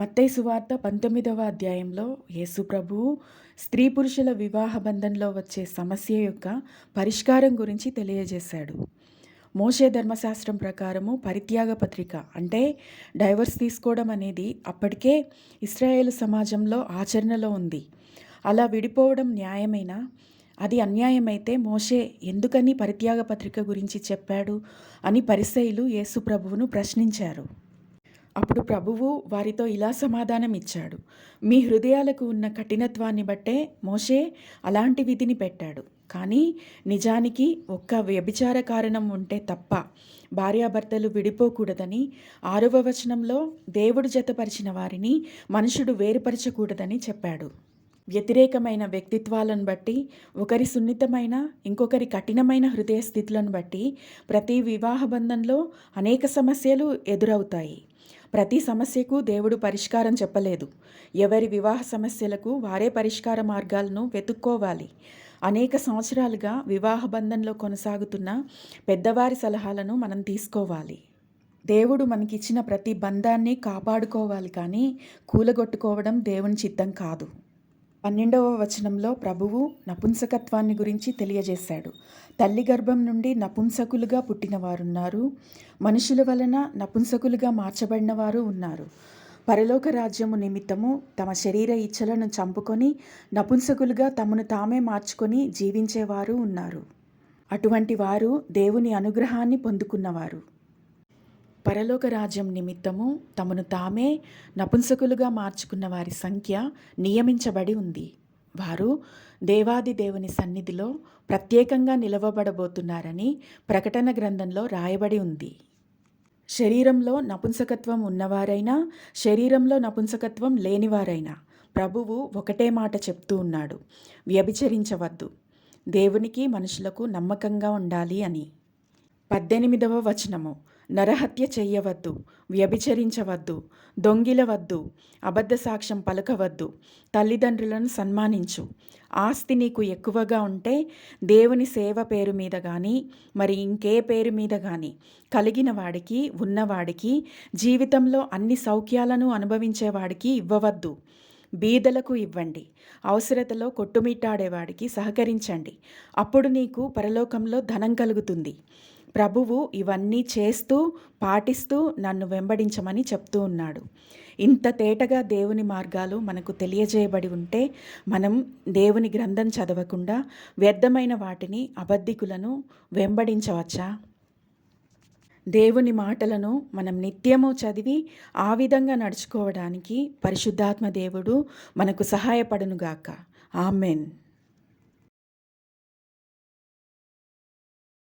మత్తయి సువార్త 19వ అధ్యాయంలో యేసు ప్రభువు స్త్రీ పురుషుల వివాహ బంధంలో వచ్చే సమస్య యొక్క పరిష్కారం గురించి తెలియజేశాడు. మోషే ధర్మశాస్త్రం ప్రకారము పరిత్యాగ పత్రిక అంటే డైవర్స్ తీసుకోవడం అనేది అప్పటికే ఇశ్రాయేలు సమాజంలో ఆచరణలో ఉంది. అలా విడిపోవడం న్యాయమేనా? అది అన్యాయమైతే మోషే ఎందుకని పరిత్యాగ పత్రిక గురించి చెప్పాడు అని పరిసయ్యులు యేసు ప్రభువును ప్రశ్నించారు. అప్పుడు ప్రభువు వారితో ఇలా సమాధానం ఇచ్చాడు. మీ హృదయాలకు ఉన్న కఠినత్వాన్ని బట్టే మోషే అలాంటి విధిని పెట్టాడు. కానీ నిజానికి ఒక్క వ్యభిచార కారణం ఉంటే తప్ప భార్యాభర్తలు విడిపోకూడదని 6వ వచనంలో దేవుడు జతపరిచిన వారిని మనుషుడు వేరుపరచకూడదని చెప్పాడు. వ్యతిరేకమైన వ్యక్తిత్వాలను బట్టి, ఒకరి సున్నితమైన ఇంకొకరి కఠినమైన హృదయ స్థితులను బట్టి ప్రతి వివాహ బంధంలో అనేక సమస్యలు ఎదురవుతాయి. ప్రతి సమస్యకు దేవుడు పరిష్కారం చెప్పలేదు. ఎవరి వివాహ సమస్యలకు వారే పరిష్కార మార్గాలను వెతుక్కోవాలి. అనేక సంవత్సరాలుగా వివాహ బంధంలో కొనసాగుతున్న పెద్దవారి సలహాలను మనం తీసుకోవాలి. దేవుడు మనకిచ్చిన ప్రతి బంధాన్ని కాపాడుకోవాలి, కానీ కూలగొట్టుకోవడం దేవుని చిత్తం కాదు. 12వ వచనంలో ప్రభువు నపుంసకత్వాన్ని గురించి తెలియజేశాడు. తల్లి గర్భం నుండి నపుంసకులుగా పుట్టిన వారున్నారు, మనుషుల వలన నపుంసకులుగా మార్చబడిన వారు ఉన్నారు. పరలోక రాజ్యము నిమిత్తము తమ శరీర ఇచ్ఛలను చంపుకొని నపుంసకులుగా తమను తామే మార్చుకొని జీవించేవారు ఉన్నారు. అటువంటి వారు దేవుని అనుగ్రహాన్ని పొందుకున్నవారు. పరలోక రాజ్యం నిమిత్తము తమను తామే నపుంసకులుగా మార్చుకున్న వారి సంఖ్య నియమించబడి ఉంది. వారు దేవాది దేవుని సన్నిధిలో ప్రత్యేకంగా నిలవబడబోతున్నారని ప్రకటన గ్రంథంలో రాయబడి ఉంది. శరీరంలో నపుంసకత్వం ఉన్నవారైనా, శరీరంలో నపుంసకత్వం లేనివారైనా ప్రభువు ఒకటే మాట చెప్తూ ఉన్నాడు: వ్యభిచరించవద్దు, దేవునికి మనుషులకు నమ్మకంగా ఉండాలి అని. 18వ వచనము: నరహత్య చెయ్యవద్దు, వ్యభిచరించవద్దు, దొంగిలవద్దు, అబద్ధ సాక్ష్యం పలకవద్దు, తల్లిదండ్రులను సన్మానించు. ఆస్తి నీకు ఎక్కువగా ఉంటే దేవుని సేవ పేరు మీద కానీ మరి ఇంకే పేరు మీద కానీ కలిగిన వాడికి, ఉన్నవాడికి, జీవితంలో అన్ని సౌఖ్యాలను అనుభవించేవాడికి ఇవ్వవద్దు. బీదలకు ఇవ్వండి. అవసరతలో కొట్టుమిట్టాడేవాడికి సహకరించండి. అప్పుడు నీకు పరలోకంలో ధనం కలుగుతుంది. ప్రభువు ఇవన్నీ చేస్తూ పాటిస్తూ నన్ను వెంబడించమని చెప్తూ ఉన్నాడు. ఇంత తేటగా దేవుని మార్గాలు మనకు తెలియజేయబడి ఉంటే మనం దేవుని గ్రంథం చదవకుండా వ్యర్థమైన వాటిని, అబద్ధికులను వెంబడించవచ్చా? దేవుని మాటలను మనం నిత్యము చదివి ఆ విధంగా నడుచుకోవడానికి పరిశుద్ధాత్మ దేవుడు మనకు సహాయపడునుగాక. ఆమెన్.